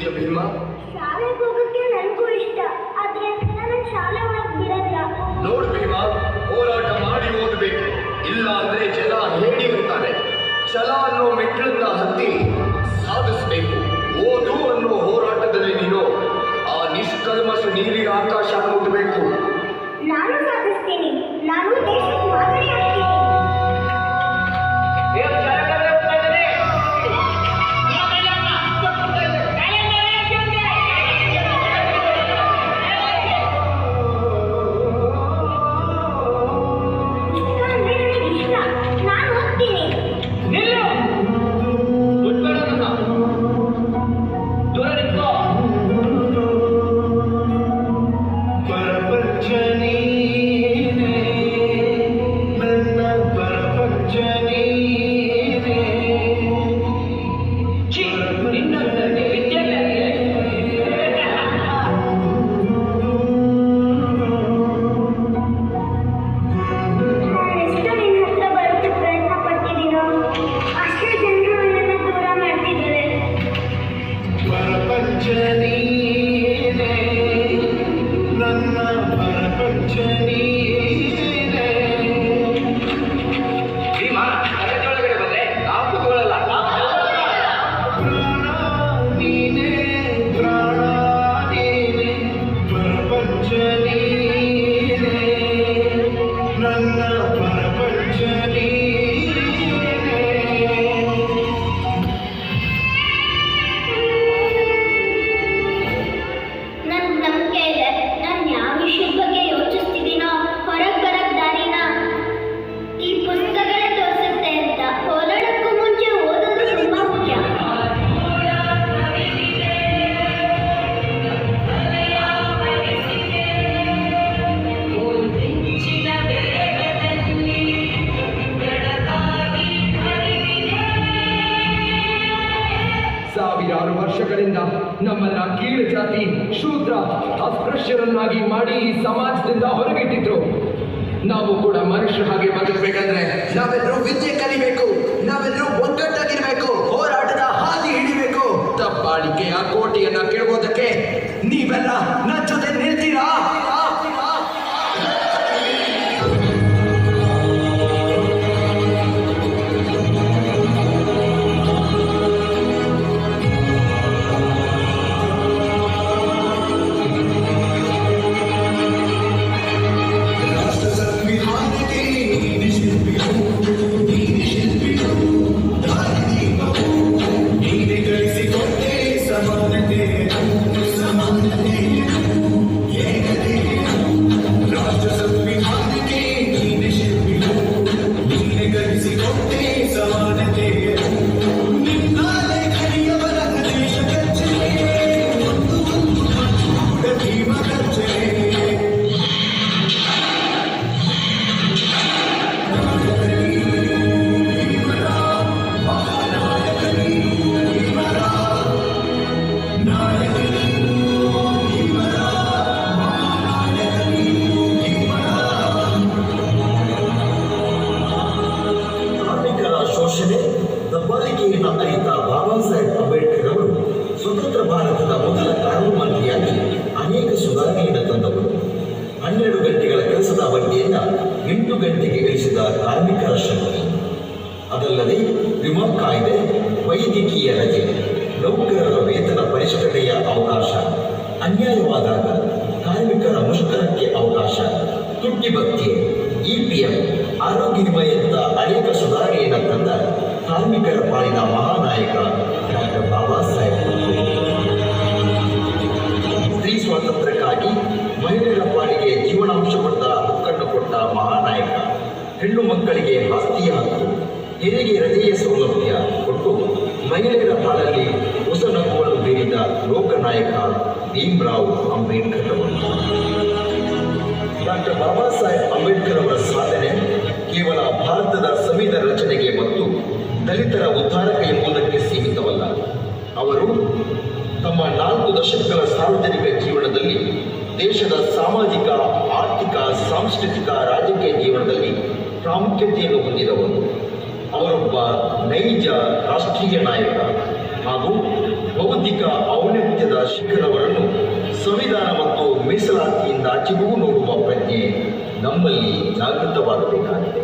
ಹೋಗ್ತೀಯ ಭೀಮಾ? ಶಾಲೆಗೆ ಹೋಗೋಕ್ಕೆ ನನಗೂ ಇಷ್ಟ, ಆದ್ರೆ ನಾನು ಶಾಲೆ ಒಳಗೆ ಬಿಡಲ್ಲ. ನೋಡು ಭೀಮಾ, ಹೋರಾಟ ಮಾಡಿ ಓದಬೇಕು, ಇಲ್ಲ ಅಂದ್ರೆ ಜನ ಹೇಳಿ ಇರ್ತಾರೆ. ಛಲ ಅನ್ನೋ ಮೆಟ್ಲನ್ನ ಹತ್ತಿ ಸಾಧಿಸಬೇಕು. ಓದು ಅನ್ನೋ ಹೋರಾಟದಲ್ಲಿ ನೀನು ಆ ನಿಷ್ಕಲ್ಮಶ ನೀರಿನ ಆಕಾಶ ಮುಟ್ಟಬೇಕು. ನಾನು ಸಾಧಿಸ್ತೀನಿ, ನಾನು ದೇಶಕ್ಕೆ ಮಾದರಿ ಆಗ್ತೀನಿ. ಸಾವಿರಾರು ವರ್ಷಗಳಿಂದ ನಮ್ಮನ್ನ ಕೀಳು ಜಾತಿ, ಶೂದ್ರ, ಅಸ್ಪೃಶ್ಯರನ್ನಾಗಿ ಮಾಡಿ ಈ ಸಮಾಜದಿಂದ ಹೊರಗಿಟ್ಟಿದ್ರು. ನಾವು ಕೂಡ ಮನುಷ್ಯರ ಹಾಗೆ ಬದುಕಬೇಕಂದ್ರೆ ನಾವೆಲ್ಲರೂ ವಿದ್ಯೆ ಕಲಿಬೇಕು, ನಾವೆಲ್ಲರೂ ಒಗ್ಗಟ್ಟಾಗಿರ್ಬೇಕು, ಹೋರಾಟದ ಹಾದಿ ಹಿಡಿಬೇಕು. ದಬ್ಬಾಳಿಕೆಯ ಕೋಟೆಯನ್ನ ಕೆಡವೋದಕ್ಕೆ ನೀವೆಲ್ಲ ನನ್ನ ಜೊತೆ ನಿಲ್ತೀರಾ? ದಬ್ಬಾಳಿಕೆಯನ್ನು ಅರಿತ ಬಾಬಾ ಸಾಹೇಬ್ ಅಂಬೇಡ್ಕರ್ ಅವರು ಸ್ವತಂತ್ರ ಭಾರತದ ಮೊದಲ ಕಾನೂನು ಮಂತ್ರಿಯಾಗಿ ಅನೇಕ ಸುಧಾರಣೆಯನ್ನು ತಂದವರು. 12 ಗಂಟೆಗಳ ಕೆಲಸದ ಅವಧಿಯನ್ನು 8 ಗಂಟೆಗೆ ಇಳಿಸಿದ ಕಾರ್ಮಿಕರ ಶಕ್ತಿ. ಅದಲ್ಲದೆ ವಿಮಾ ಕಾಯ್ದೆ, ವೈದ್ಯಕೀಯ ರಜೆ, ನೌಕರರ ವೇತನ ಪರಿಷ್ಕರಣೆಯ ಅವಕಾಶ, ಅನ್ಯಾಯವಾದಾಗ ಕಾರ್ಮಿಕರ ಮುಷ್ಕರಕ್ಕೆ ಅವಕಾಶ, ತುಟ್ಟಿ ಭತ್ಯೆ, EPF, ಆರೋಗ್ಯ ವಿಮೆಯಂತ ಅನೇಕ ಸುಧಾರಣೆಯನ್ನು ತಂದ ಕಾರ್ಮಿಕರ ಪಾಲಿನ ಮಹಾನಾಯಕ ಡಾಕ್ಟರ್ ಬಾಬಾ ಸಾಹೇಬ್ ಅಂಬೇಡ್ಕರ್. ಸ್ತ್ರೀ ಸ್ವಾತಂತ್ರ್ಯಕ್ಕಾಗಿ ಮಹಿಳೆಯರ ಪಾಲಿಗೆ ಜೀವನಾಂಶ ಕೊಟ್ಟ ಹಕ್ಕನ್ನು ಕೊಟ್ಟ ಮಹಾನಾಯಕ. ಹೆಣ್ಣು ಮಕ್ಕಳಿಗೆ ಆಸ್ತಿಯ ಹಕ್ಕು, ಹೆರಿಗೆ ರಜೆಯ ಸೌಲಭ್ಯ ಕೊಟ್ಟು ಮಹಿಳೆಯರ ಪಾಲಲ್ಲಿ ಹೊಸ ನಗುವನ್ನು ಬೀರಿದ ಲೋಕನಾಯಕ ಭೀಮರಾವ್ ಅಂಬೇಡ್ಕರ್ ಅವರು. ಡಾಕ್ಟರ್ ಬಾಬಾ ಸಾಹೇಬ್ ಅಂಬೇಡ್ಕರ್ ಅವರ ಸಾಧನೆ ಕೇವಲ ಭಾರತದ ಸಂವಿಧಾನ ರಚನೆಗೆ ಮತ್ತು ದಲಿತರ ಉದ್ಧಾರಕ ಎಂಬುದಕ್ಕೆ ಸೀಮಿತವಲ್ಲ. ಅವರು ತಮ್ಮ 4 ದಶಕಗಳ ಸಾರ್ವಜನಿಕ ಜೀವನದಲ್ಲಿ ದೇಶದ ಸಾಮಾಜಿಕ, ಆರ್ಥಿಕ, ಸಾಂಸ್ಕೃತಿಕ, ರಾಜಕೀಯ ಜೀವನದಲ್ಲಿ ಪ್ರಾಮುಖ್ಯತೆಯನ್ನು ಹೊಂದಿದವರು. ಅವರೊಬ್ಬ ನೈಜ ರಾಷ್ಟ್ರೀಯ ನಾಯಕ ಹಾಗೂ ಬೌದ್ಧಿಕ ಔನ್ನತ್ಯ ಔನ್ನತ್ಯದ ಶಿಖರವರನ್ನು ಸಂವಿಧಾನ ಮತ್ತು ಮೀಸಲಾತಿಯಿಂದ ಚಿಗುವು ನೋಡುವ ಪ್ರಜ್ಞೆ ನಮ್ಮಲ್ಲಿ ಜಾಗೃತವಾಗಬೇಕಾಗಿದೆ.